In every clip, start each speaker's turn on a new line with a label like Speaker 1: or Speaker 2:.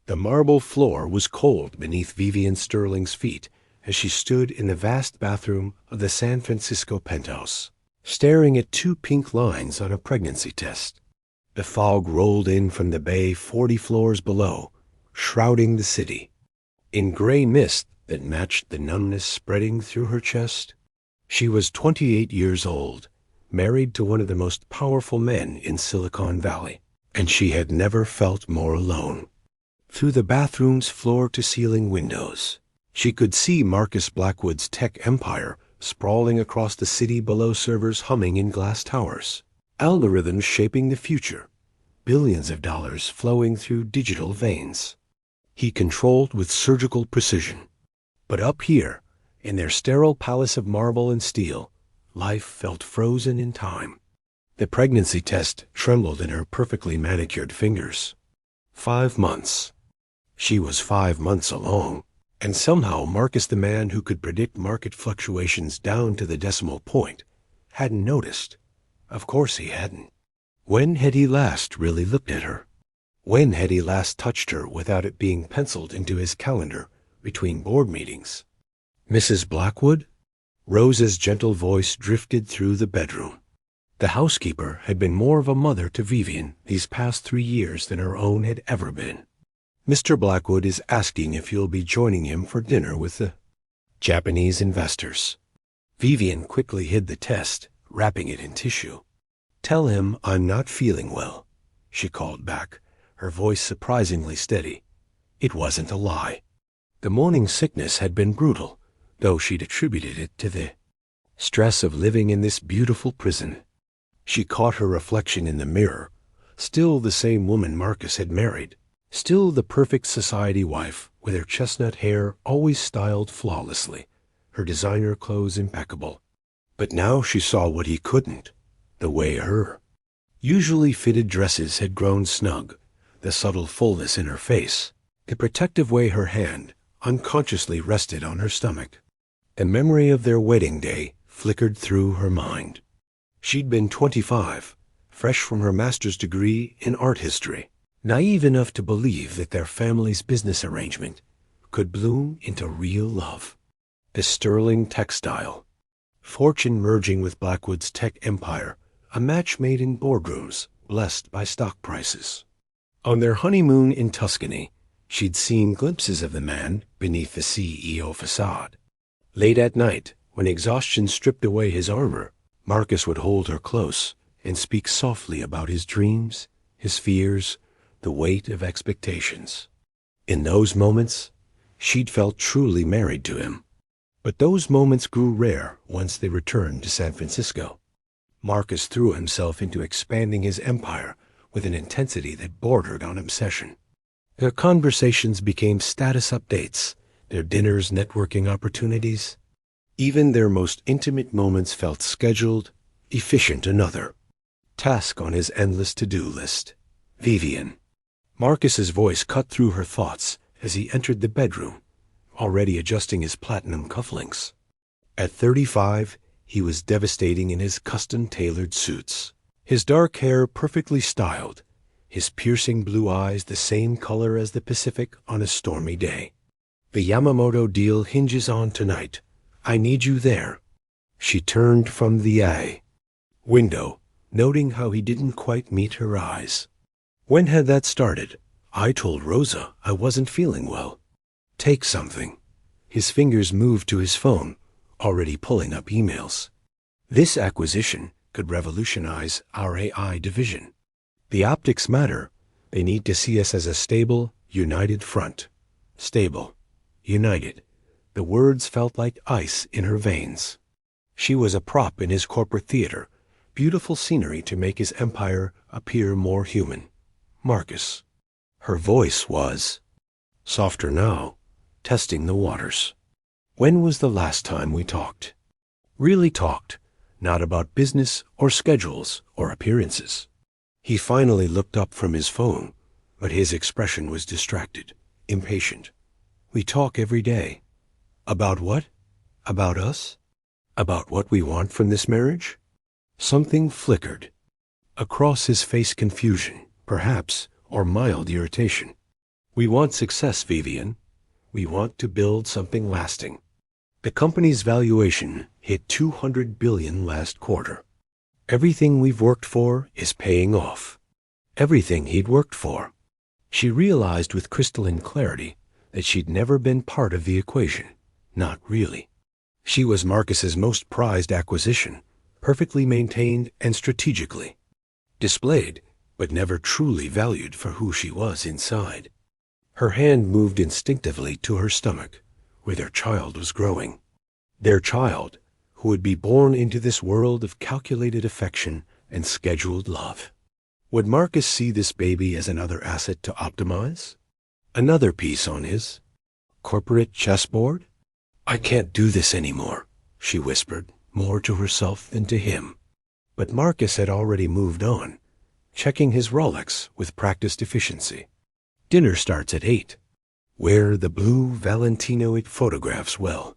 Speaker 1: The marble floor was cold beneath Vivian Sterling's feet as she stood in the vast bathroom of the San Francisco penthouse, staring at two pink lines on a pregnancy test. The fog rolled in from the bay 40 floors below, shrouding the city. In gray mist that matched the numbness spreading through her chest, she was 28 years old, married to one of the most powerful men in Silicon Valley, and she had never felt more alone. Through the bathroom's floor-to-ceiling windows, she could see Marcus Blackwood's tech empire sprawling across the city below, servers humming in glass towers, algorithms shaping the future, billions of dollars flowing through digital veins. He controlled with surgical precision. But up here, in their sterile palace of marble and steel, life felt frozen in time. The pregnancy test trembled in her perfectly manicured fingers. 5 months. She was 5 months along, and somehow Marcus, the man who could predict market fluctuations down to the decimal point, hadn't noticed. Of course he hadn't. When had he last really looked at her? When had he last touched her without it being penciled into his calendar between board meetings? Mrs. Blackwood? Rosa's gentle voice drifted through the bedroom. The housekeeper had been more of a mother to Vivian these past 3 years than her own had ever been. Mr. Blackwood is asking if you'll be joining him for dinner with the Japanese investors. Vivian quickly hid the test, wrapping it in tissue. Tell him I'm not feeling well, she called back, her voice surprisingly steady. It wasn't a lie. The morning sickness had been brutal, though she'd attributed it to the stress of living in this beautiful prison. She caught her reflection in the mirror, still the same woman Marcus had married, still the perfect society wife with her chestnut hair always styled flawlessly, her designer clothes impeccable. But now she saw what he couldn't, the way her usually fitted dresses had grown snug, the subtle fullness in her face, the protective way her hand unconsciously rested on her stomach. The memory of their wedding day flickered through her mind. She'd been 25, fresh from her master's degree in art history, naive enough to believe that their family's business arrangement could bloom into real love. The sterling textile, fortune merging with Blackwood's tech empire, a match made in boardrooms blessed by stock prices. On their honeymoon in Tuscany, she'd seen glimpses of the man beneath the CEO facade. Late at night, when exhaustion stripped away his armor, Marcus would hold her close and speak softly about his dreams, his fears, the weight of expectations. In those moments, she'd felt truly married to him. But those moments grew rare once they returned to San Francisco. Marcus threw himself into expanding his empire with an intensity that bordered on obsession. Their conversations became status updates, their dinners networking opportunities. Even their most intimate moments felt scheduled, efficient. Another task on his endless to-do list. Vivian. Marcus's voice cut through her thoughts as he entered the bedroom, already adjusting his platinum cufflinks. At 35, he was devastating in his custom-tailored suits, his dark hair perfectly styled, his piercing blue eyes the same color as the Pacific on a stormy day. The Yamamoto deal hinges on tonight. I need you there. She turned from the window, noting how he didn't quite meet her eyes. When had that started? I told Rosa I wasn't feeling well. Take something. His fingers moved to his phone, already pulling up emails. This acquisition could revolutionize our AI division. The optics matter. They need to see us as a stable, united front. Stable. United. The words felt like ice in her veins. She was a prop in his corporate theater, beautiful scenery to make his empire appear more human. Marcus. Her voice was softer now, testing the waters. When was the last time we talked? Really talked, not about business or schedules or appearances. He finally looked up from his phone, but his expression was distracted, impatient. We talk every day. About what? About us? About what we want from this marriage? Something flickered. Across his face confusion, perhaps, or mild irritation. We want success, Vivian. We want to build something lasting. The company's valuation hit $200 billion last quarter. Everything we've worked for is paying off. Everything he'd worked for. She realized with crystalline clarity that she'd never been part of the equation. Not really. She was Marcus's most prized acquisition, perfectly maintained and strategically displayed, but never truly valued for who she was inside. Her hand moved instinctively to her stomach, where their child was growing. Their child, who would be born into this world of calculated affection and scheduled love. Would Marcus see this baby as another asset to optimize? Another piece on his corporate chessboard? I can't do this anymore, she whispered, more to herself than to him. But Marcus had already moved on, checking his Rolex with practiced efficiency. Dinner starts at 8. Wear the blue Valentino it photographs well.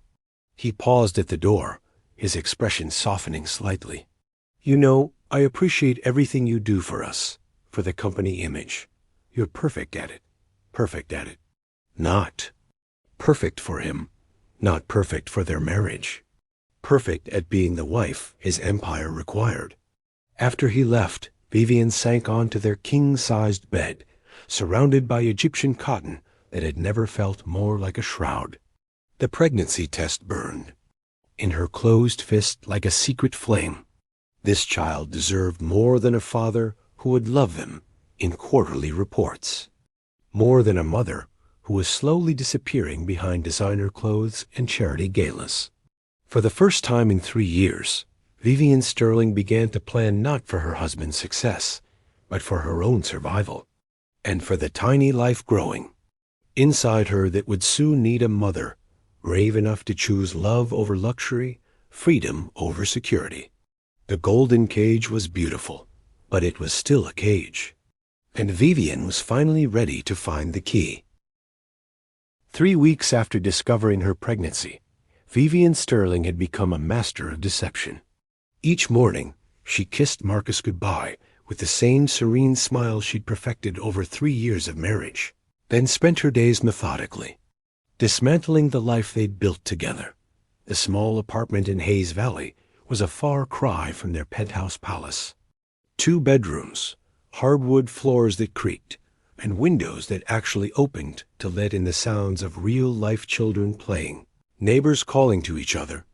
Speaker 1: He paused at the door, his expression softening slightly. You know, I appreciate everything you do for us, for the company image. You're perfect at it. Perfect at it. Not perfect for him. Not perfect for their marriage. Perfect at being the wife his empire required. After he left, Vivian sank onto their king-sized bed, surrounded by Egyptian cotton that had never felt more like a shroud. The pregnancy test burned in her closed fist like a secret flame. This child deserved more than a father who would love them in quarterly reports. More than a mother who was slowly disappearing behind designer clothes and charity galas. For the first time in 3 years, Vivian Sterling began to plan not for her husband's success, but for her own survival, and for the tiny life growing inside her that would soon need a mother, brave enough to choose love over luxury, freedom over security. The golden cage was beautiful, but it was still a cage, and Vivian was finally ready to find the key. 3 weeks after discovering her pregnancy, Vivian Sterling had become a master of deception. Each morning, she kissed Marcus goodbye with the same serene smile she'd perfected over 3 years of marriage, then spent her days methodically, dismantling the life they'd built together. The small apartment in Hayes Valley was a far cry from their penthouse palace. 2 bedrooms, hardwood floors that creaked, and windows that actually opened to let in the sounds of real-life children playing, neighbors calling to each other,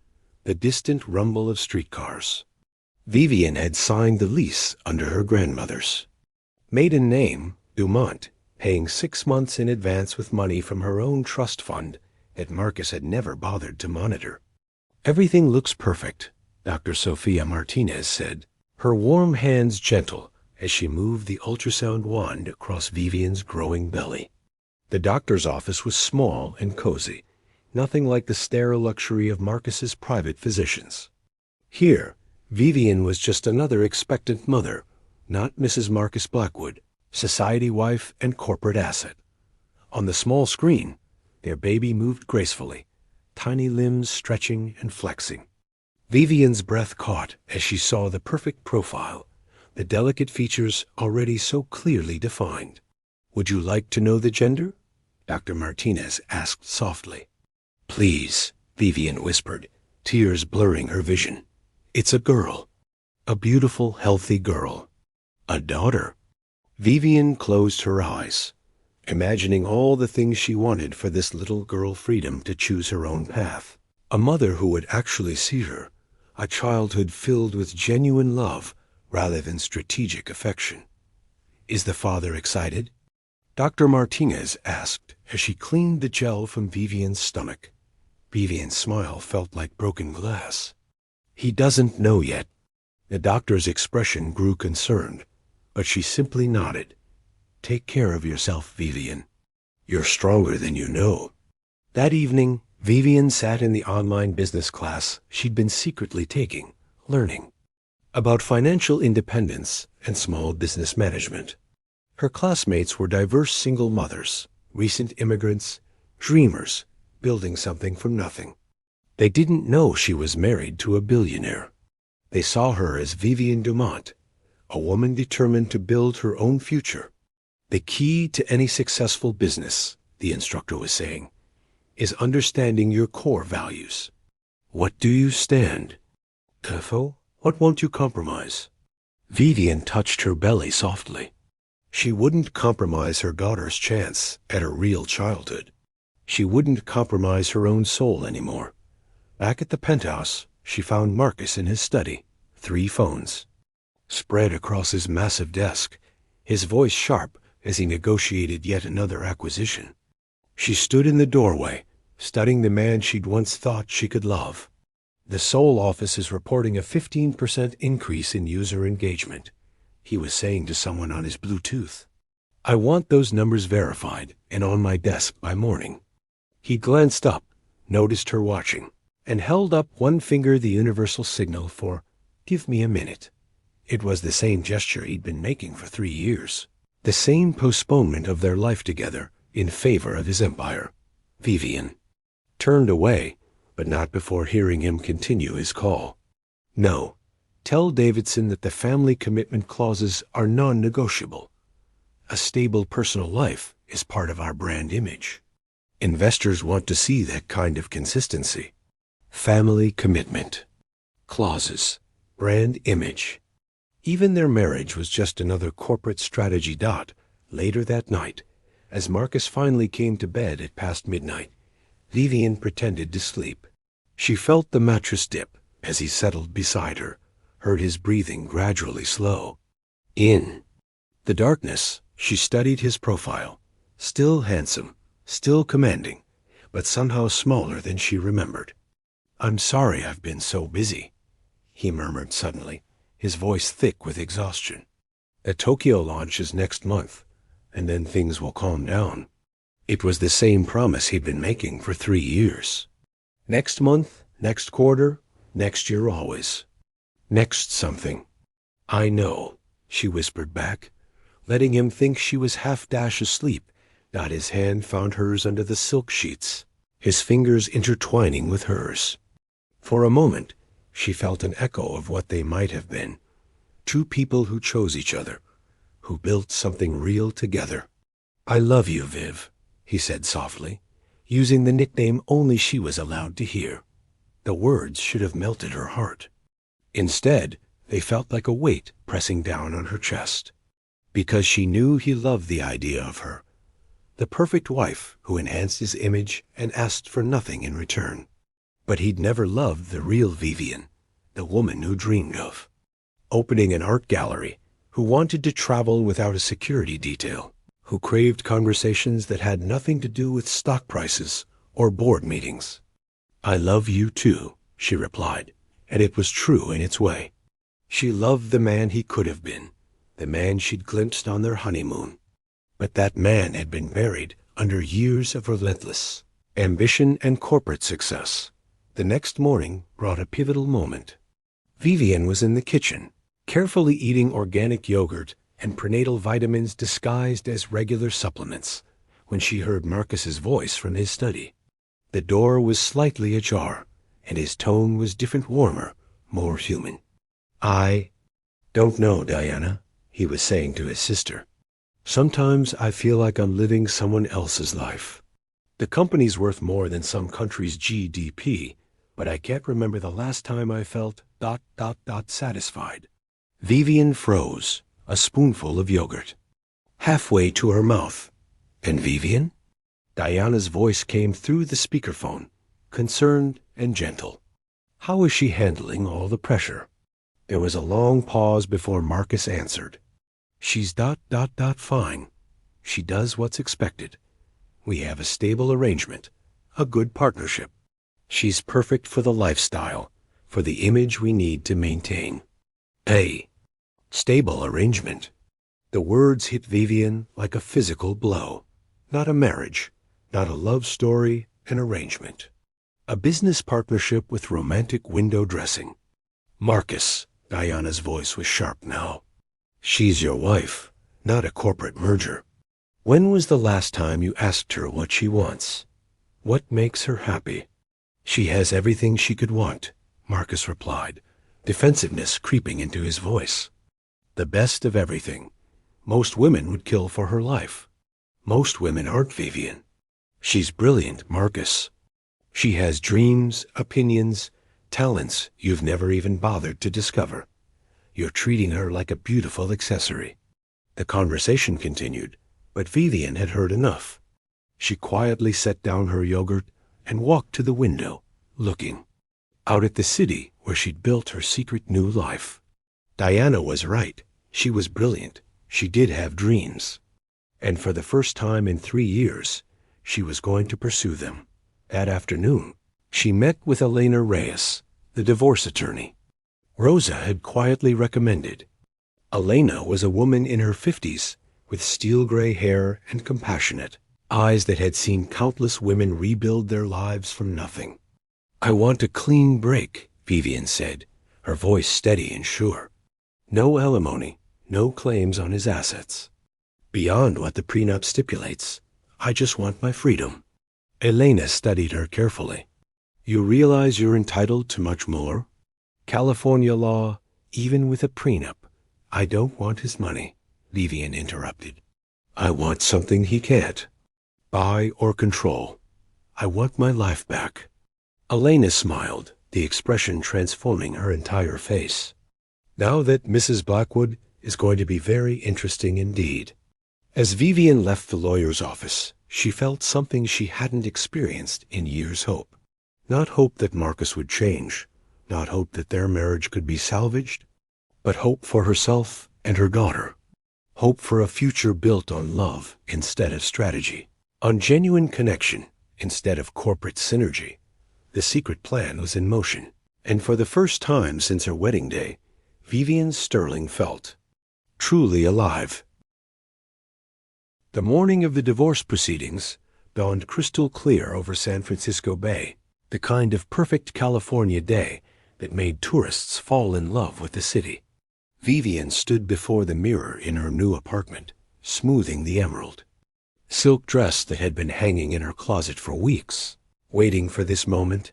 Speaker 1: the distant rumble of streetcars. Vivian had signed the lease under her grandmother's maiden name, Dumont, paying 6 months in advance with money from her own trust fund that Marcus had never bothered to monitor. Everything looks perfect, Dr. Sophia Martinez said, her warm hands gentle as she moved the ultrasound wand across Vivian's growing belly. The doctor's office was small and cozy, nothing like the sterile luxury of Marcus's private physicians. Here, Vivian was just another expectant mother, not Mrs. Marcus Blackwood, society wife and corporate asset. On the small screen, their baby moved gracefully, tiny limbs stretching and flexing. Vivian's breath caught as she saw the perfect profile, the delicate features already so clearly defined. Would you like to know the gender? Dr. Martinez asked softly. Please, Vivian whispered, tears blurring her vision. It's a girl. A beautiful, healthy girl. A daughter. Vivian closed her eyes, imagining all the things she wanted for this little girl freedom to choose her own path. A mother who would actually see her, a childhood filled with genuine love rather than strategic affection. Is the father excited? Dr. Martinez asked as she cleaned the gel from Vivian's stomach. Vivian's smile felt like broken glass. He doesn't know yet. The doctor's expression grew concerned, but she simply nodded. Take care of yourself, Vivian. You're stronger than you know. That evening, Vivian sat in the online business class she'd been secretly taking, learning about financial independence and small business management. Her classmates were diverse single mothers, recent immigrants, dreamers, building something from nothing. They didn't know she was married to a billionaire. They saw her as Vivian Dumont, a woman determined to build her own future, The key to any successful business, the instructor was saying, is understanding your core values. What do you stand? For? What won't you compromise? Vivian touched her belly softly. She wouldn't compromise her daughter's chance at a real childhood. She wouldn't compromise her own soul anymore. Back at the penthouse, she found Marcus in his study, 3 phones spread across his massive desk, his voice sharp as he negotiated yet another acquisition. She stood in the doorway, studying the man she'd once thought she could love. The Seoul office is reporting a 15% increase in user engagement, he was saying to someone on his Bluetooth. I want those numbers verified and on my desk by morning. He glanced up, noticed her watching, and held up one finger the universal signal for, give me a minute. It was the same gesture he'd been making for 3 years. The same postponement of their life together in favor of his empire. Vivian turned away, but not before hearing him continue his call. No, tell Davidson that the family commitment clauses are non-negotiable. A stable personal life is part of our brand image. Investors want to see that kind of consistency. Family commitment, clauses, brand image. Even their marriage was just another corporate strategy. Later that night, as Marcus finally came to bed at past midnight, Vivian pretended to sleep. She felt the mattress dip as he settled beside her, heard his breathing gradually slow. In the darkness, she studied his profile, still handsome, still commanding, but somehow smaller than she remembered. I'm sorry I've been so busy, he murmured suddenly, his voice thick with exhaustion. The Tokyo launch is next month, and then things will calm down. It was the same promise he'd been making for 3 years. Next month, next quarter, next year always. Next something. I know, she whispered back, letting him think she was half-dash asleep. His hand found hers under the silk sheets, his fingers intertwining with hers. For a moment, she felt an echo of what they might have been. 2 people who chose each other, who built something real together. I love you, Viv, he said softly, using the nickname only she was allowed to hear. The words should have melted her heart. Instead, they felt like a weight pressing down on her chest. Because she knew he loved the idea of her, the perfect wife who enhanced his image and asked for nothing in return. But he'd never loved the real Vivian, the woman who dreamed of opening an art gallery, who wanted to travel without a security detail, who craved conversations that had nothing to do with stock prices or board meetings. I love you too, she replied, and it was true in its way. She loved the man he could have been, the man she'd glimpsed on their honeymoon. But that man had been buried under years of relentless ambition and corporate success. The next morning brought a pivotal moment. Vivian was in the kitchen, carefully eating organic yogurt and prenatal vitamins disguised as regular supplements, when she heard Marcus's voice from his study. The door was slightly ajar, and his tone was different, warmer, more human. I don't know, Diana, he was saying to his sister. Sometimes I feel like I'm living someone else's life. The company's worth more than some country's GDP, but I can't remember the last time I felt ... satisfied. Vivian froze, a spoonful of yogurt, halfway to her mouth. And Vivian? Diana's voice came through the speakerphone, concerned and gentle. How is she handling all the pressure? There was a long pause before Marcus answered. She's ... fine. She does what's expected. We have a stable arrangement, a good partnership. She's perfect for the lifestyle, for the image we need to maintain. A stable arrangement. The words hit Vivian like a physical blow. Not a marriage, not a love story, an arrangement. A business partnership with romantic window dressing. Marcus, Diana's voice was sharp now. She's your wife, not a corporate merger. When was the last time you asked her what she wants? What makes her happy? She has everything she could want, Marcus replied, defensiveness creeping into his voice. The best of everything. Most women would kill for her life. Most women aren't, Vivian. She's brilliant, Marcus. She has dreams, opinions, talents you've never even bothered to discover. You're treating her like a beautiful accessory. The conversation continued, but Vivian had heard enough. She quietly set down her yogurt and walked to the window, looking out at the city where she'd built her secret new life. Diana was right. She was brilliant. She did have dreams. And for the first time in 3 years, she was going to pursue them. That afternoon, she met with Elena Reyes, the divorce attorney. Rosa had quietly recommended. Elena was a woman in her 50s, with steel-gray hair and compassionate eyes that had seen countless women rebuild their lives from nothing. "I want a clean break," Vivian said, her voice steady and sure. "No alimony, no claims on his assets. Beyond what the prenup stipulates, I just want my freedom." Elena studied her carefully. "You realize you're entitled to much more? California law, even with a prenup." "I don't want his money," Vivian interrupted. "I want something he can't buy or control. I want my life back." Elena smiled, the expression transforming her entire face. "Now that Mrs. Blackwood is going to be very interesting indeed." As Vivian left the lawyer's office, she felt something she hadn't experienced in years. Hope. Not hope that Marcus would change, not hope that their marriage could be salvaged, but hope for herself and her daughter. Hope for a future built on love instead of strategy, on genuine connection instead of corporate synergy. The secret plan was in motion, and for the first time since her wedding day, Vivian Sterling felt truly alive. The morning of the divorce proceedings dawned crystal clear over San Francisco Bay, the kind of perfect California day that made tourists fall in love with the city. Vivian stood before the mirror in her new apartment, smoothing the emerald silk dress that had been hanging in her closet for weeks, waiting for this moment.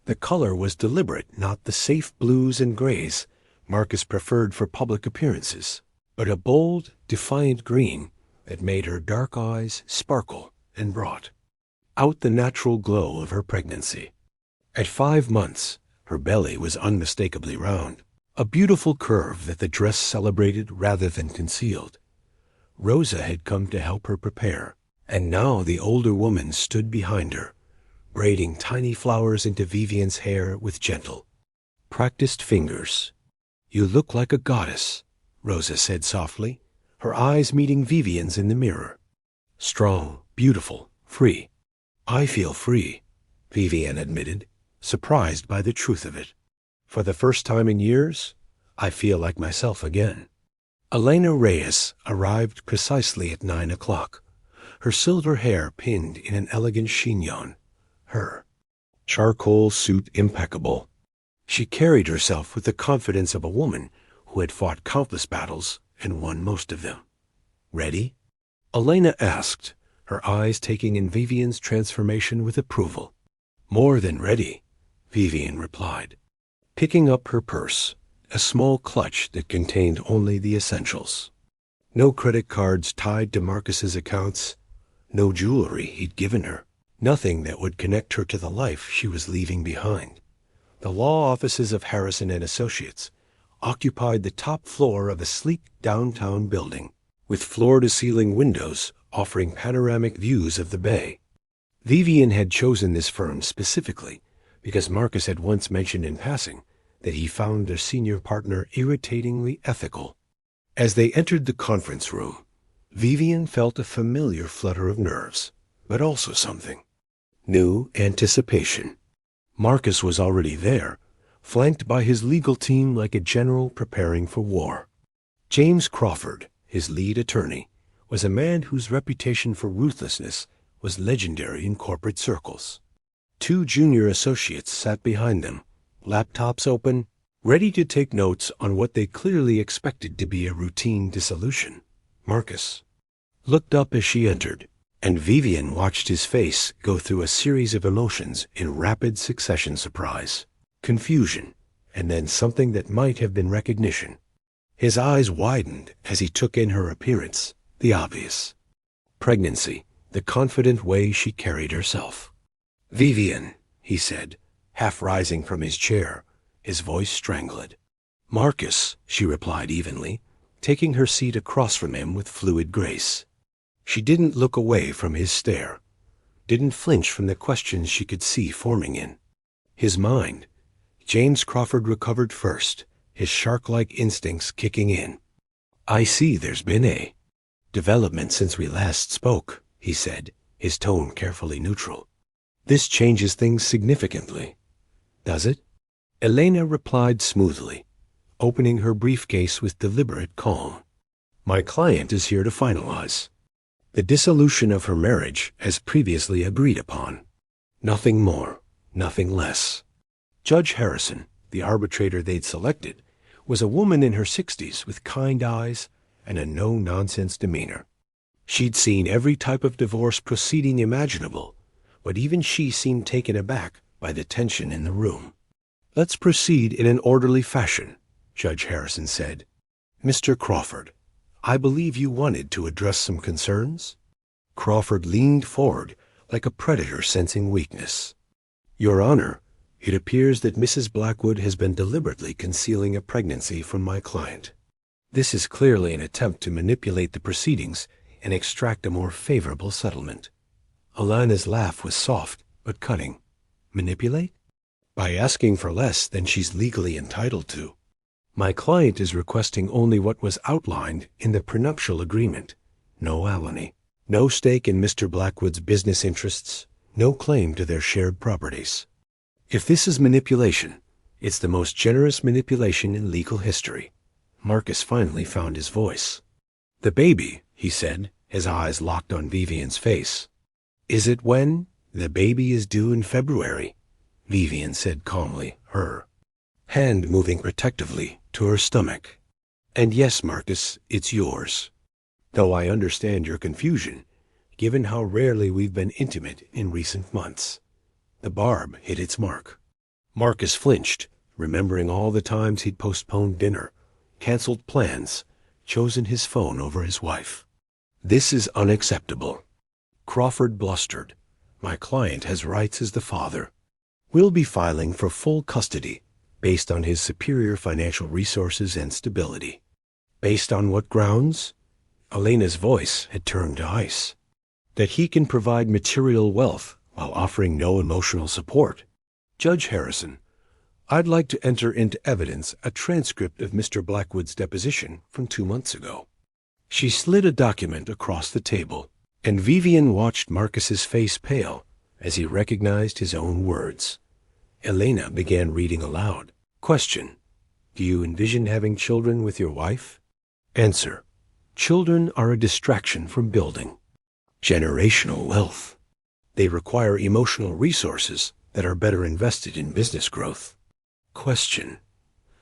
Speaker 1: The color was deliberate, not the safe blues and grays Marcus preferred for public appearances, but a bold, defiant green that made her dark eyes sparkle and brought out the natural glow of her pregnancy. At 5 months, her belly was unmistakably round, a beautiful curve that the dress celebrated rather than concealed. Rosa had come to help her prepare, and now the older woman stood behind her, braiding tiny flowers into Vivian's hair with gentle, practiced fingers. "You look like a goddess," Rosa said softly, her eyes meeting Vivian's in the mirror. "Strong, beautiful, free." "I feel free," Vivian admitted, surprised by the truth of it. "For the first time in years, I feel like myself again." Elena Reyes arrived precisely at 9 o'clock, her silver hair pinned in an elegant chignon, her charcoal suit impeccable. She carried herself with the confidence of a woman who had fought countless battles and won most of them. "Ready?" Elena asked, her eyes taking in Vivian's transformation with approval. "More than ready," Vivian replied, picking up her purse, a small clutch that contained only the essentials. No credit cards tied to Marcus's accounts, no jewelry he'd given her, nothing that would connect her to the life she was leaving behind. The law offices of Harrison and Associates occupied the top floor of a sleek downtown building, with floor-to-ceiling windows offering panoramic views of the bay. Vivian had chosen this firm specifically because Marcus had once mentioned in passing that he found their senior partner irritatingly ethical. As they entered the conference room, Vivian felt a familiar flutter of nerves, but also something new: anticipation. Marcus was already there, flanked by his legal team like a general preparing for war. James Crawford, his lead attorney, was a man whose reputation for ruthlessness was legendary in corporate circles. 2 junior associates sat behind them, laptops open, ready to take notes on what they clearly expected to be a routine dissolution. Marcus looked up as she entered, and Vivian watched his face go through a series of emotions in rapid succession: surprise, confusion, and then something that might have been recognition. His eyes widened as he took in her appearance, the obvious. Pregnancy, the confident way she carried herself. "Vivian," he said, half rising from his chair, his voice strangled. "Marcus," she replied evenly, taking her seat across from him with fluid grace. She didn't look away from his stare, didn't flinch from the questions she could see forming in his mind. James Crawford recovered first, his shark-like instincts kicking in. "I see there's been a development since we last spoke," he said, his tone carefully neutral. "This changes things significantly, does it?" Elena replied smoothly, opening her briefcase with deliberate calm. "My client is here to finalize the dissolution of her marriage as previously agreed upon. Nothing more, nothing less." Judge Harrison, the arbitrator they'd selected, was a woman in her 60s with kind eyes and a no-nonsense demeanor. She'd seen every type of divorce proceeding imaginable, but even she seemed taken aback by the tension in the room. "Let's proceed in an orderly fashion," Judge Harrison said. "Mr. Crawford, I believe you wanted to address some concerns?" Crawford leaned forward like a predator sensing weakness. "Your Honor, it appears that Mrs. Blackwood has been deliberately concealing a pregnancy from my client. This is clearly an attempt to manipulate the proceedings and extract a more favorable settlement." Alana's laugh was soft but cutting. "Manipulate?" "By asking for less than she's legally entitled to. My client is requesting only what was outlined in the prenuptial agreement. No alimony, no stake in Mr. Blackwood's business interests, no claim to their shared properties. If this is manipulation, it's the most generous manipulation in legal history." Marcus finally found his voice. "The baby," he said, his eyes locked on Vivian's face. "Is it when? The baby is due in February," Vivian said calmly, her hand moving protectively to her stomach. "And yes, Marcus, it's yours. Though I understand your confusion, given how rarely we've been intimate in recent months." The barb hit its mark. Marcus flinched, remembering all the times he'd postponed dinner, canceled plans, chosen his phone over his wife. "This is unacceptable." Crawford blustered. "My client has rights as the father. We'll be filing for full custody based on his superior financial resources and stability." "Based on what grounds?" Elena's voice had turned to ice. "That he can provide material wealth while offering no emotional support." "Judge Harrison, I'd like to enter into evidence a transcript of Mr. Blackwood's deposition from 2 months ago." She slid a document across the table, and Vivian watched Marcus's face pale as he recognized his own words. Elena began reading aloud. Question: Do you envision having children with your wife? Answer: Children are a distraction from building generational wealth. They require emotional resources that are better invested in business growth. Question: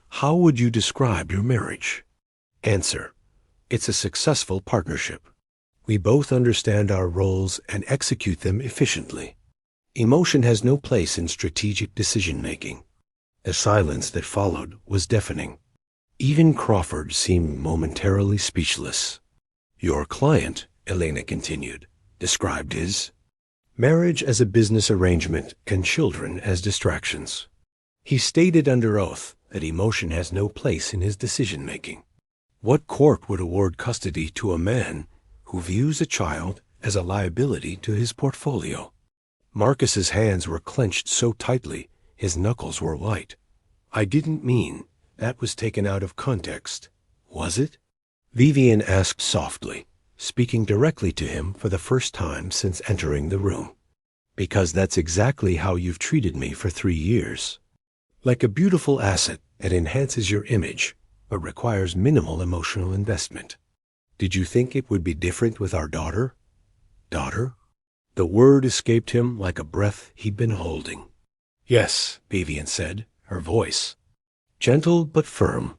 Speaker 1: How would you describe your marriage? Answer: It's a successful partnership. We both understand our roles and execute them efficiently. Emotion has no place in strategic decision-making. The silence that followed was deafening. Even Crawford seemed momentarily speechless. Your client, Elena continued, described his marriage as a business arrangement and children as distractions. He stated under oath that emotion has no place in his decision-making. What court would award custody to a man who views a child as a liability to his portfolio? Marcus's hands were clenched so tightly his knuckles were white. I didn't mean. That was taken out of context. Was it? Vivian asked softly, speaking directly to him for the first time since entering the room. Because that's exactly how you've treated me for 3 years. Like a beautiful asset that enhances your image, but requires minimal emotional investment. Did you think it would be different with our daughter? Daughter? The word escaped him like a breath he'd been holding. Yes, Vivian said, her voice gentle but firm.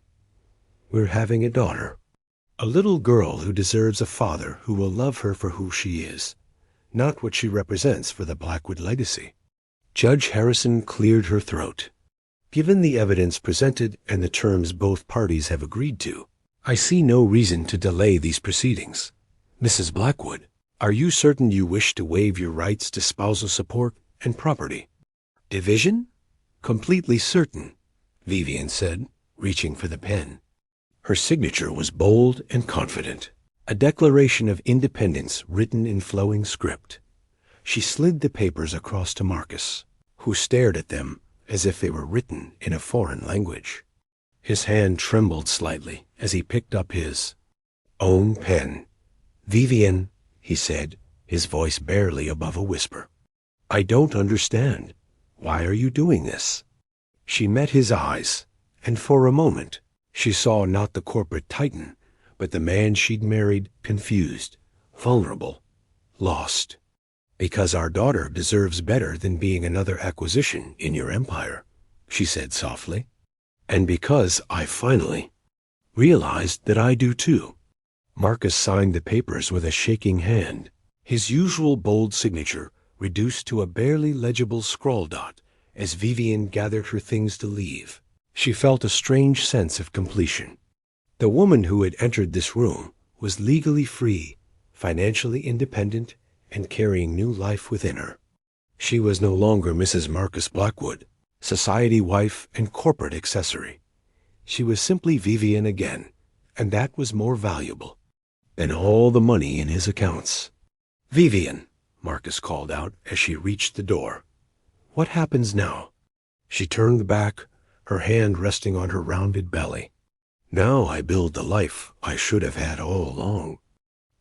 Speaker 1: We're having a daughter. A little girl who deserves a father who will love her for who she is, not what she represents for the Blackwood legacy. Judge Harrison cleared her throat. Given the evidence presented and the terms both parties have agreed to, I see no reason to delay these proceedings. Mrs. Blackwood, are you certain you wish to waive your rights to spousal support and property? Division? Completely certain, Vivian said, reaching for the pen. Her signature was bold and confident, a declaration of independence written in flowing script. She slid the papers across to Marcus, who stared at them as if they were written in a foreign language. His hand trembled slightly as he picked up his own pen. Vivian, he said, his voice barely above a whisper. I don't understand. Why are you doing this? She met his eyes, and for a moment she saw not the corporate titan, but the man she'd married, confused, vulnerable, lost. Because our daughter deserves better than being another acquisition in your empire, she said softly. And because I finally realized that I do too. Marcus signed the papers with a shaking hand, his usual bold signature reduced to a barely legible scrawl dot as Vivian gathered her things to leave. She felt a strange sense of completion. The woman who had entered this room was legally free, financially independent, and carrying new life within her. She was no longer Mrs. Marcus Blackwood, society wife and corporate accessory. She was simply Vivian again, and that was more valuable than all the money in his accounts. Vivian, Marcus called out as she reached the door. What happens now? She turned back, her hand resting on her rounded belly. Now I build the life I should have had all along.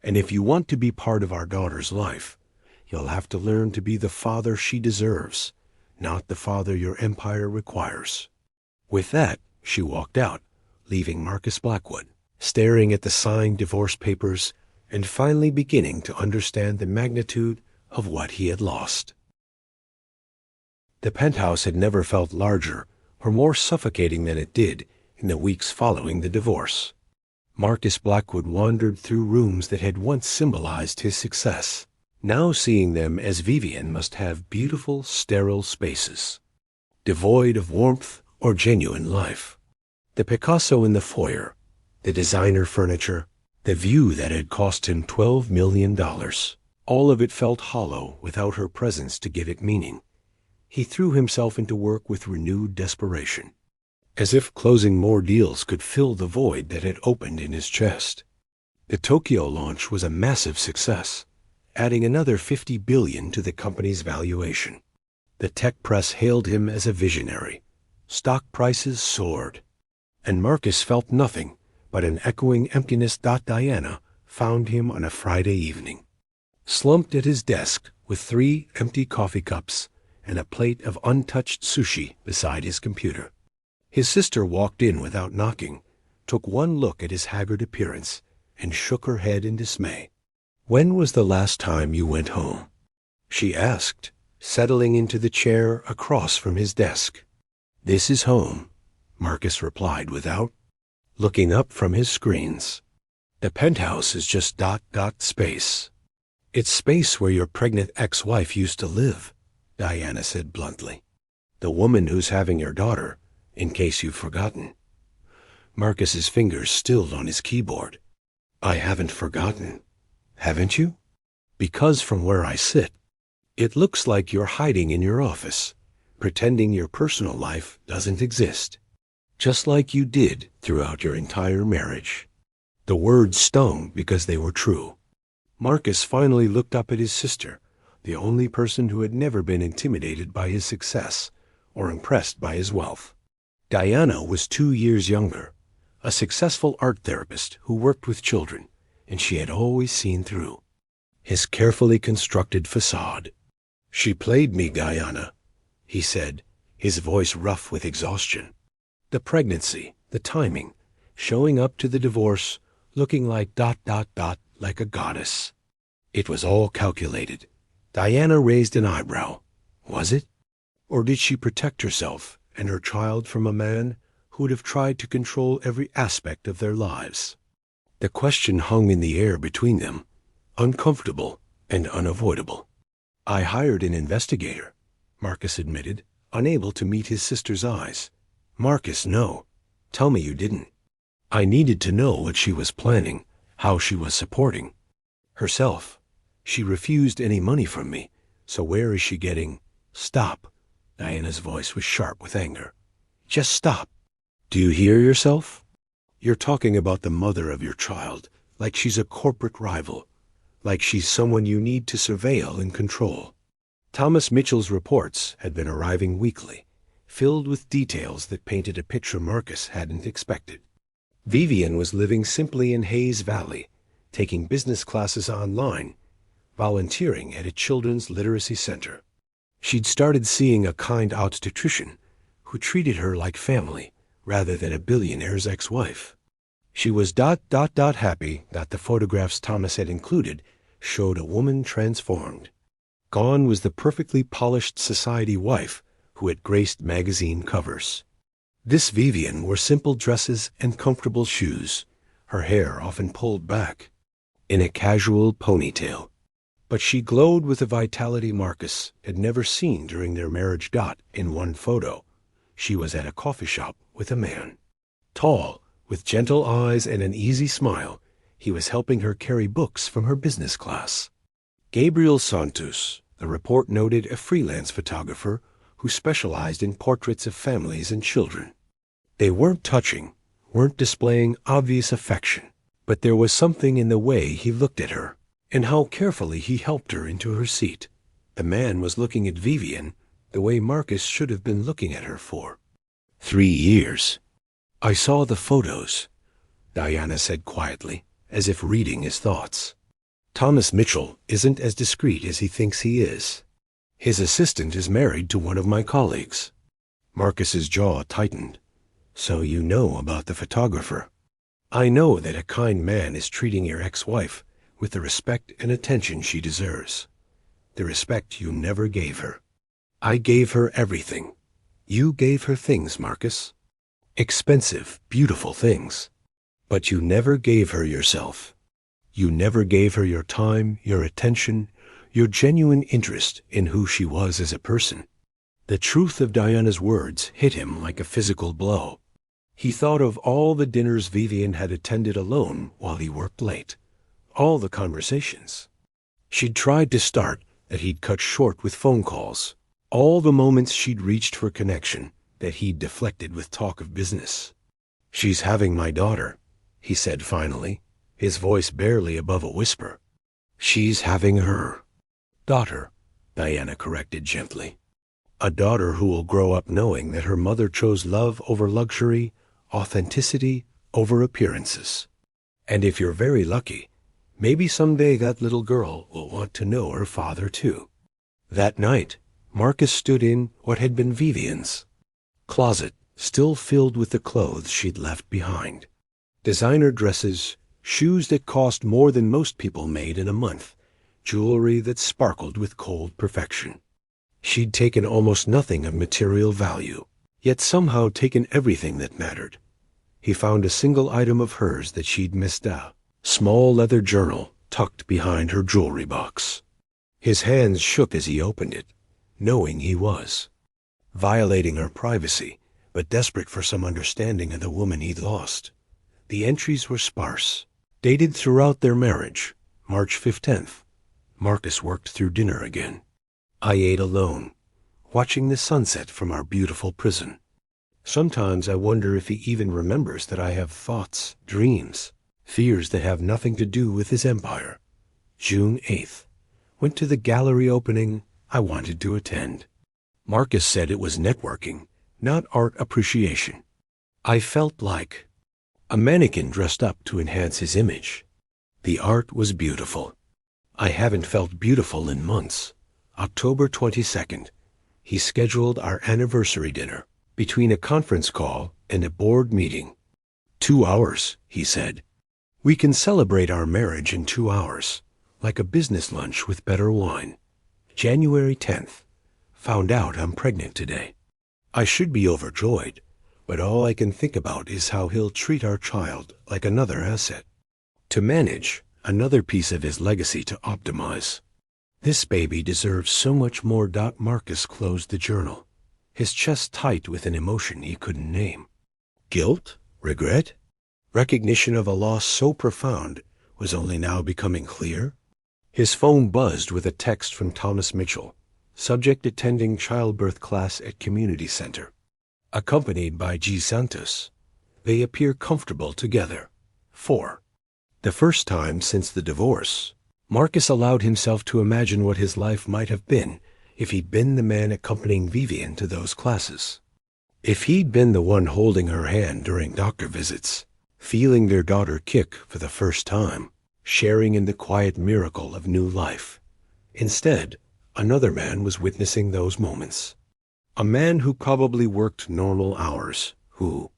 Speaker 1: And if you want to be part of our daughter's life, you'll have to learn to be the father she deserves, not the father your empire requires. With that, she walked out, leaving Marcus Blackwood, staring at the signed divorce papers and finally beginning to understand the magnitude of what he had lost. The penthouse had never felt larger or more suffocating than it did in the weeks following the divorce. Marcus Blackwood wandered through rooms that had once symbolized his success, now seeing them as Vivian must have beautiful, sterile spaces, devoid of warmth or genuine life. The Picasso in the foyer, the designer furniture, the view that had cost him $12 million, all of it felt hollow without her presence to give it meaning. He threw himself into work with renewed desperation, as if closing more deals could fill the void that had opened in his chest. The Tokyo launch was a massive success, adding another $50 billion to the company's valuation. The tech press hailed him as a visionary. Stock prices soared, and Marcus felt nothing but an echoing emptiness. Diana found him on a Friday evening, slumped at his desk with 3 empty coffee cups and a plate of untouched sushi beside his computer. His sister walked in without knocking, took one look at his haggard appearance, and shook her head in dismay. When was the last time you went home? She asked, settling into the chair across from his desk. This is home, Marcus replied without looking up from his screens. The penthouse is just ... space. It's space where your pregnant ex-wife used to live, Diana said bluntly. The woman who's having your daughter, in case you've forgotten. Marcus's fingers stilled on his keyboard. I haven't forgotten. Haven't you? Because from where I sit, it looks like you're hiding in your office, pretending your personal life doesn't exist, just like you did throughout your entire marriage. The words stung because they were true. Marcus finally looked up at his sister, the only person who had never been intimidated by his success or impressed by his wealth. Diana was 2 years younger, a successful art therapist who worked with children, and she had always seen through his carefully constructed facade. She played me, Diana, he said, his voice rough with exhaustion. The pregnancy, the timing, showing up to the divorce, looking like ... like a goddess. It was all calculated. Diana raised an eyebrow. Was it? Or did she protect herself and her child from a man who'd have tried to control every aspect of their lives? The question hung in the air between them, uncomfortable and unavoidable. I hired an investigator, Marcus admitted, unable to meet his sister's eyes. Marcus, no. Tell me you didn't. I needed to know what she was planning, how she was supporting herself. She refused any money from me, so where is she getting? Stop. Diana's voice was sharp with anger. Just stop. Do you hear yourself? You're talking about the mother of your child, like she's a corporate rival, like she's someone you need to surveil and control. Thomas Mitchell's reports had been arriving weekly, filled with details that painted a picture Marcus hadn't expected. Vivian was living simply in Hayes Valley, taking business classes online, volunteering at a children's literacy center. She'd started seeing a kind obstetrician who treated her like family rather than a billionaire's ex-wife. She was happy that the photographs Thomas had included showed a woman transformed. Gone was the perfectly polished society wife who had graced magazine covers. This Vivian wore simple dresses and comfortable shoes, her hair often pulled back in a casual ponytail. But she glowed with a vitality Marcus had never seen during their marriage. In one photo, she was at a coffee shop with a man. Tall, with gentle eyes and an easy smile, he was helping her carry books from her business class. Gabriel Santos, the report noted, a freelance photographer who specialized in portraits of families and children. They weren't touching, weren't displaying obvious affection, but there was something in the way he looked at her, and how carefully he helped her into her seat. The man was looking at Vivian the way Marcus should have been looking at her for 3 years. I saw the photos, Diana said quietly, as if reading his thoughts. Thomas Mitchell isn't as discreet as he thinks he is. His assistant is married to one of my colleagues. Marcus's jaw tightened. So you know about the photographer. I know that a kind man is treating your ex-wife with the respect and attention she deserves. The respect you never gave her. I gave her everything. You gave her things, Marcus. Expensive, beautiful things. But you never gave her yourself. You never gave her your time, your attention, your genuine interest in who she was as a person. The truth of Diana's words hit him like a physical blow. He thought of all the dinners Vivian had attended alone while he worked late. All the conversations she'd tried to start that he'd cut short with phone calls. All the moments she'd reached for connection that he'd deflected with talk of business. She's having my daughter, he said finally, his voice barely above a whisper. She's having her daughter, Diana corrected gently. A daughter who will grow up knowing that her mother chose love over luxury, authenticity over appearances. And if you're very lucky, maybe someday that little girl will want to know her father too. That night, Marcus stood in what had been Vivian's closet, still filled with the clothes she'd left behind. Designer dresses, shoes that cost more than most people made in a month, jewelry that sparkled with cold perfection. She'd taken almost nothing of material value, yet somehow taken everything that mattered. He found a single item of hers that she'd missed out. Small leather journal tucked behind her jewelry box. His hands shook as he opened it, knowing he was violating her privacy, but desperate for some understanding of the woman he'd lost. The entries were sparse, dated throughout their marriage, March 15th. Marcus worked through dinner again. I ate alone, watching the sunset from our beautiful prison. Sometimes I wonder if he even remembers that I have thoughts, dreams, fears that have nothing to do with his empire. June 8th. Went to the gallery opening I wanted to attend. Marcus said it was networking, not art appreciation. I felt like a mannequin dressed up to enhance his image. The art was beautiful. I haven't felt beautiful in months. October 22nd. He scheduled our anniversary dinner between a conference call and a board meeting. 2 hours, he said. We can celebrate our marriage in 2 hours, like a business lunch with better wine. January 10th. Found out I'm pregnant today. I should be overjoyed, but all I can think about is how he'll treat our child like another asset. To manage, another piece of his legacy to optimize. This baby deserves so much more. Marcus closed the journal, his chest tight with an emotion he couldn't name. Guilt? Regret? Recognition of a loss so profound was only now becoming clear. His phone buzzed with a text from Thomas Mitchell, subject attending childbirth class at community center. Accompanied by G. Santos, they appear comfortable together. 4. The first time since the divorce, Marcus allowed himself to imagine what his life might have been if he'd been the man accompanying Vivian to those classes. If he'd been the one holding her hand during doctor visits, feeling their daughter kick for the first time, sharing in the quiet miracle of new life. Instead, another man was witnessing those moments. A man who probably worked normal hours, who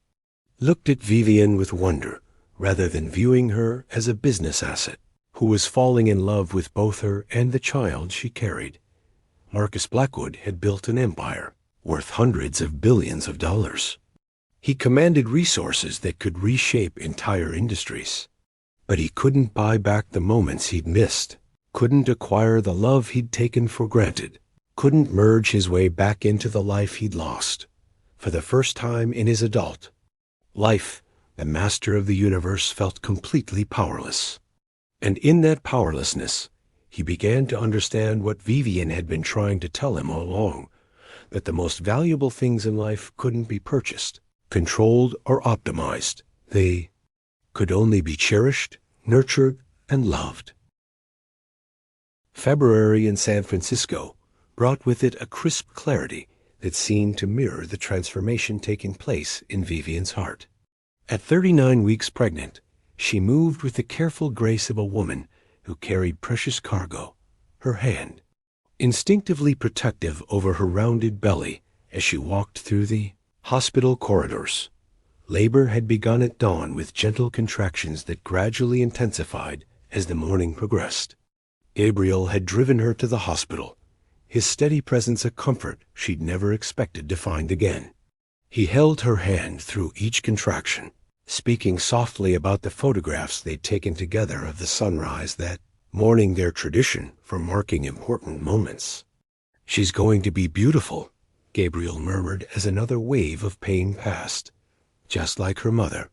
Speaker 1: looked at Vivian with wonder rather than viewing her as a business asset, who was falling in love with both her and the child she carried. Marcus Blackwood had built an empire worth hundreds of billions of dollars. He commanded resources that could reshape entire industries. But he couldn't buy back the moments he'd missed, couldn't acquire the love he'd taken for granted, couldn't merge his way back into the life he'd lost. For the first time in his adult life, the master of the universe felt completely powerless. And in that powerlessness, he began to understand what Vivian had been trying to tell him all along, that the most valuable things in life couldn't be purchased, controlled, or optimized. They could only be cherished, nurtured, and loved. February in San Francisco brought with it a crisp clarity that seemed to mirror the transformation taking place in Vivian's heart. At 39 weeks pregnant, she moved with the careful grace of a woman who carried precious cargo, her hand instinctively protective over her rounded belly as she walked through the hospital corridors. Labor had begun at dawn with gentle contractions that gradually intensified as the morning progressed. Gabriel had driven her to the hospital, his steady presence a comfort she'd never expected to find again. He held her hand through each contraction, speaking softly about the photographs they'd taken together of the sunrise that morning, their tradition for marking important moments. "She's going to be beautiful," Gabriel murmured as another wave of pain passed, "just like her mother."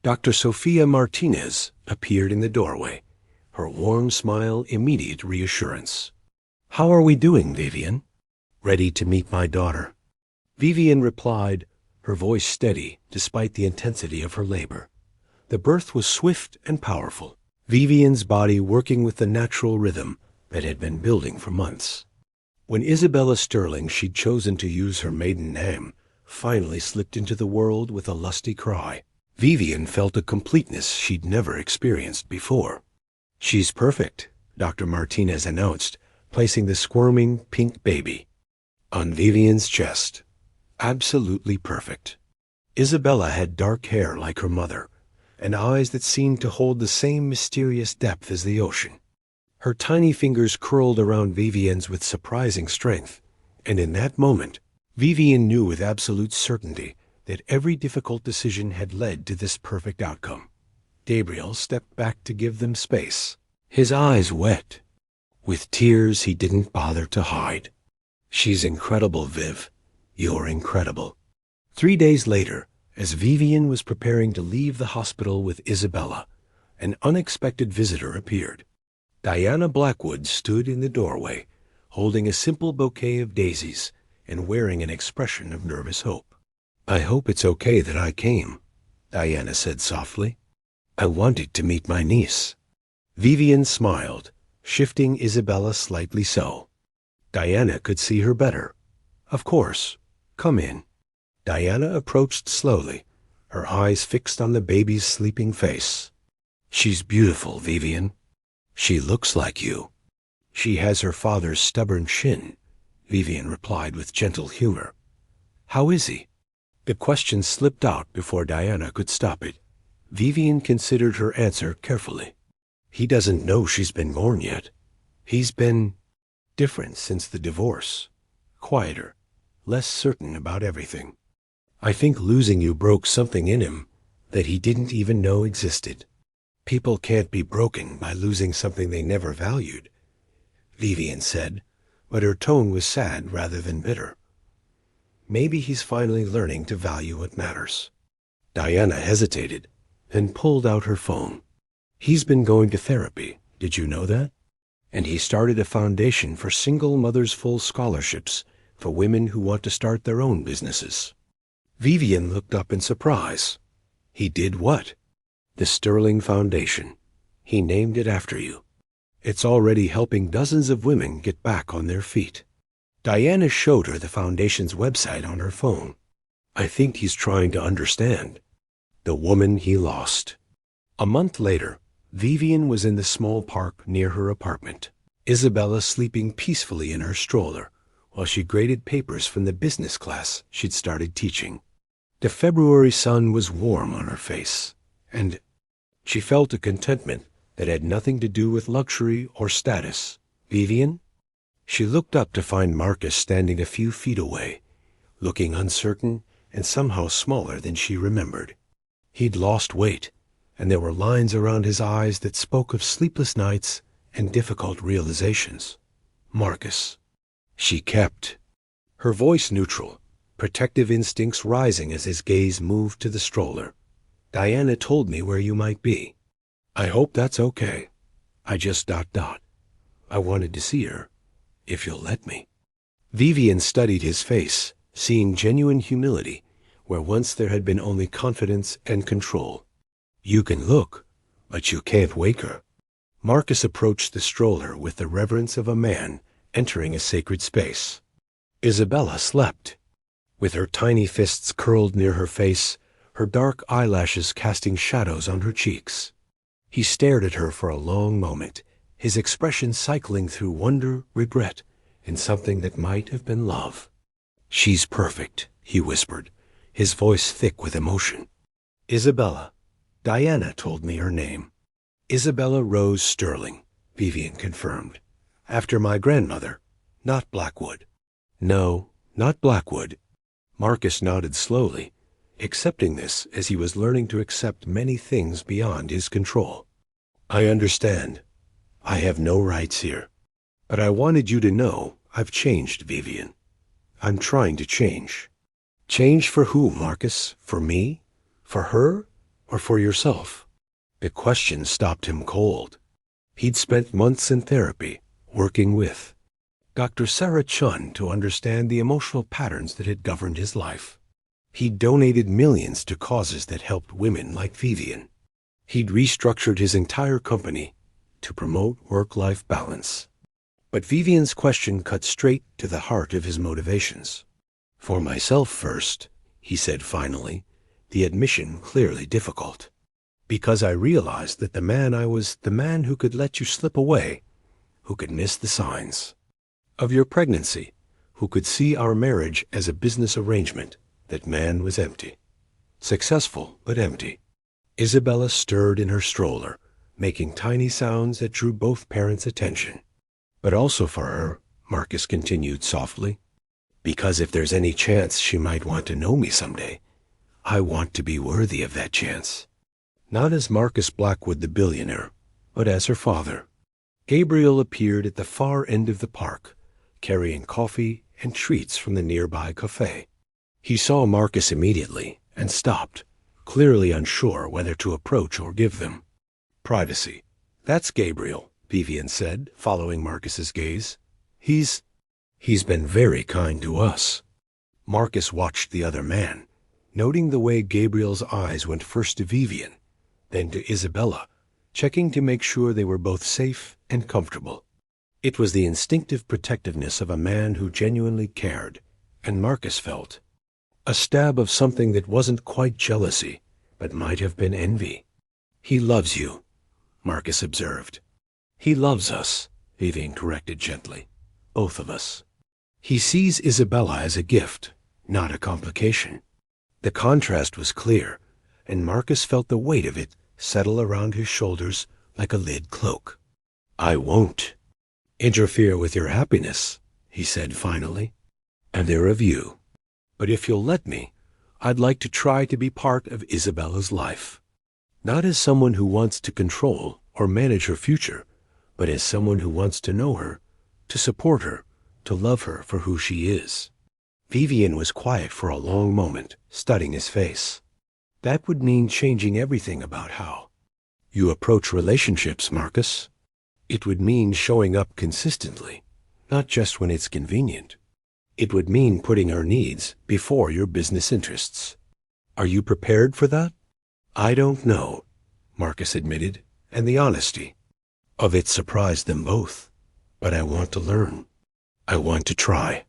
Speaker 1: Dr. Sofia Martinez appeared in the doorway, her warm smile immediate reassurance. "How are we doing, Vivian?" "Ready to meet my daughter." Vivian replied, her voice steady despite the intensity of her labor. The birth was swift and powerful, Vivian's body working with the natural rhythm that had been building for months. When Isabella Sterling she'd chosen to use her maiden name finally slipped into the world with a lusty cry, Vivian felt a completeness she'd never experienced before. "She's perfect," Dr. Martinez announced, placing the squirming pink baby on Vivian's chest. Absolutely perfect. Isabella had dark hair like her mother, and eyes that seemed to hold the same mysterious depth as the ocean. Her tiny fingers curled around Vivian's with surprising strength, and in that moment, Vivian knew with absolute certainty that every difficult decision had led to this perfect outcome. Gabriel stepped back to give them space, his eyes wet with tears he didn't bother to hide. "She's incredible, Viv. You're incredible." 3 days later, as Vivian was preparing to leave the hospital with Isabella, an unexpected visitor appeared. Diana Blackwood stood in the doorway, holding a simple bouquet of daisies and wearing an expression of nervous hope. "I hope it's okay that I came," Diana said softly. "I wanted to meet my niece." Vivian smiled, shifting Isabella slightly so. Diana could see her better. "Of course. Come in." Diana approached slowly, her eyes fixed on the baby's sleeping face. "She's beautiful, Vivian. She looks like you." "She has her father's stubborn chin," Vivian replied with gentle humor. "How is he?" The question slipped out before Diana could stop it. Vivian considered her answer carefully. "He doesn't know she's been born yet. He's been different since the divorce. Quieter, less certain about everything. I think losing you broke something in him that he didn't even know existed. People can't be broken by losing something they never valued," Vivian said, but her tone was sad rather than bitter. "Maybe he's finally learning to value what matters." Diana hesitated. then pulled out her phone. He's been going to therapy. Did you know that? And he started a foundation for single mothers' full scholarships for women who want to start their own businesses. Vivian looked up in surprise. He did what? The Sterling Foundation. He named it after you. It's already helping dozens of women get back on their feet. Diana showed her the foundation's website on her phone. I think he's trying to understand. The woman he lost. A month later, Vivian was in the small park near her apartment, Isabella sleeping peacefully in her stroller while she graded papers from the business class she'd started teaching. The February sun was warm on her face, and she felt a contentment that had nothing to do with luxury or status. Vivian? She looked up to find Marcus standing a few feet away, looking uncertain and somehow smaller than she remembered. He'd lost weight, and there were lines around his eyes that spoke of sleepless nights and difficult realizations. Marcus. She kept, her voice neutral, protective instincts rising as his gaze moved to the stroller. Diana told me where you might be. I hope that's okay. I just ... I wanted to see her, if you'll let me. Vivian studied his face, seeing genuine humility where once there had been only confidence and control. You can look, but you can't wake her. Marcus approached the stroller with the reverence of a man entering a sacred space. Isabella slept, with her tiny fists curled near her face, her dark eyelashes casting shadows on her cheeks. He stared at her for a long moment, his expression cycling through wonder, regret, and something that might have been love. She's perfect, he whispered, his voice thick with emotion. Isabella. Diana told me her name. Isabella Rose Sterling, Vivian confirmed. After my grandmother, not Blackwood. No, not Blackwood. Marcus nodded slowly, accepting this as he was learning to accept many things beyond his control. I understand. I have no rights here. But I wanted you to know I've changed, Vivian. I'm trying to change. Change for who, Marcus? For me? For her? Or for yourself? The question stopped him cold. He'd spent months in therapy, working with Dr. Sarah Chun to understand the emotional patterns that had governed his life. He'd donated millions to causes that helped women like Vivian. He'd restructured his entire company to promote work-life balance. But Vivian's question cut straight to the heart of his motivations. For myself first, he said finally, the admission clearly difficult. Because I realized that the man I was, the man who could let you slip away, who could miss the signs of your pregnancy, who could see our marriage as a business arrangement, that man was empty. Successful, but empty. Isabella stirred in her stroller, making tiny sounds that drew both parents' attention. But also for her, Marcus continued softly, because if there's any chance she might want to know me someday, I want to be worthy of that chance. Not as Marcus Blackwood the billionaire, but as her father. Gabriel appeared at the far end of the park, carrying coffee and treats from the nearby cafe. He saw Marcus immediately and stopped, clearly unsure whether to approach or give them. Privacy. That's Gabriel, Vivian said, following Marcus's gaze. He's been very kind to us. Marcus watched the other man, noting the way Gabriel's eyes went first to Vivian, then to Isabella, checking to make sure they were both safe and comfortable. It was the instinctive protectiveness of a man who genuinely cared, and Marcus felt a stab of something that wasn't quite jealousy, but might have been envy. He loves you, Marcus observed. He loves us, Vivian corrected gently. Both of us. He sees Isabella as a gift, not a complication. The contrast was clear, and Marcus felt the weight of it settle around his shoulders like a lid cloak. I won't interfere with your happiness, he said finally, and they're of you. But if you'll let me, I'd like to try to be part of Isabella's life. Not as someone who wants to control or manage her future, but as someone who wants to know her, to support her, to love her for who she is. Vivian was quiet for a long moment, studying his face. That would mean changing everything about how you approach relationships, Marcus. It would mean showing up consistently, not just when it's convenient. It would mean putting her needs before your business interests. Are you prepared for that? I don't know, Marcus admitted, and the honesty of it surprised them both. But I want to learn. I want to try.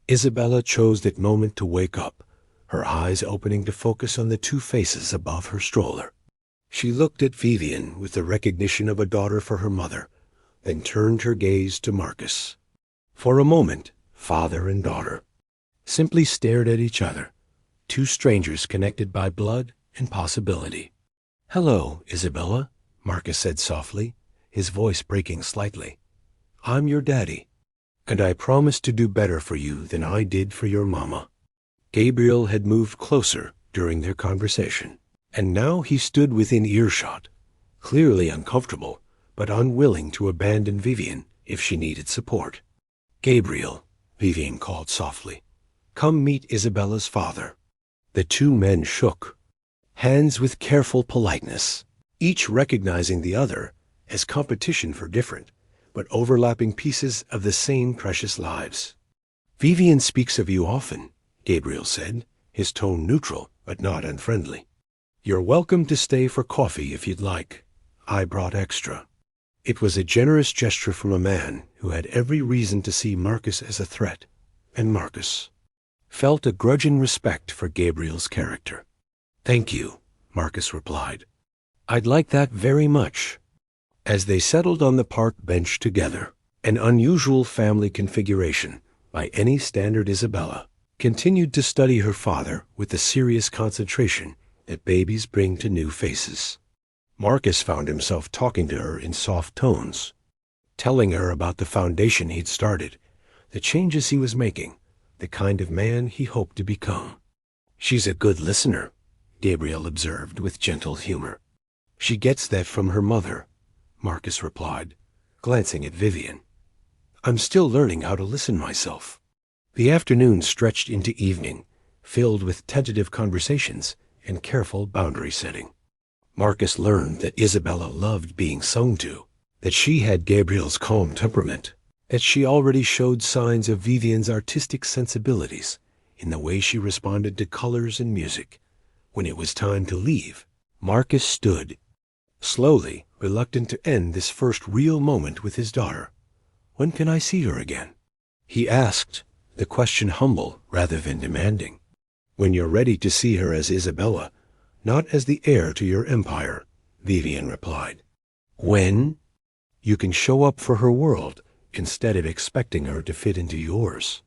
Speaker 1: Isabella chose that moment to wake up, her eyes opening to focus on the two faces above her stroller. She looked at Vivian with the recognition of a daughter for her mother, then turned her gaze to Marcus. For a moment, father and daughter simply stared at each other, two strangers connected by blood and possibility. "Hello, Isabella," Marcus said softly, his voice breaking slightly. "I'm your daddy, and I promise to do better for you than I did for your mama." Gabriel had moved closer during their conversation, and now he stood within earshot, clearly uncomfortable, but unwilling to abandon Vivian if she needed support. "Gabriel," Vivian called softly, "come meet Isabella's father." The two men shook, hands with careful politeness, each recognizing the other as competition for different but overlapping pieces of the same precious lives. "Vivian speaks of you often," Gabriel said, his tone neutral but not unfriendly. "You're welcome to stay for coffee if you'd like. I brought extra." It was a generous gesture from a man who had every reason to see Marcus as a threat, and Marcus felt a grudging respect for Gabriel's character. "Thank you," Marcus replied. "I'd like that very much." As they settled on the park bench together, an unusual family configuration by any standard, Isabella continued to study her father with the serious concentration that babies bring to new faces. Marcus found himself talking to her in soft tones, telling her about the foundation he'd started, the changes he was making, the kind of man he hoped to become. "She's a good listener," Gabriel observed with gentle humor. "She gets that from her mother," Marcus replied, glancing at Vivian. "I'm still learning how to listen myself." The afternoon stretched into evening, filled with tentative conversations and careful boundary setting. Marcus learned that Isabella loved being sung to, that she had Gabriel's calm temperament, that she already showed signs of Vivian's artistic sensibilities in the way she responded to colors and music. When it was time to leave, Marcus stood, slowly reluctant to end this first real moment with his daughter. "When can I see her again?" he asked, the question humble rather than demanding. "When you're ready to see her as Isabella, not as the heir to your empire," Vivian replied. "When you can show up for her world instead of expecting her to fit into yours."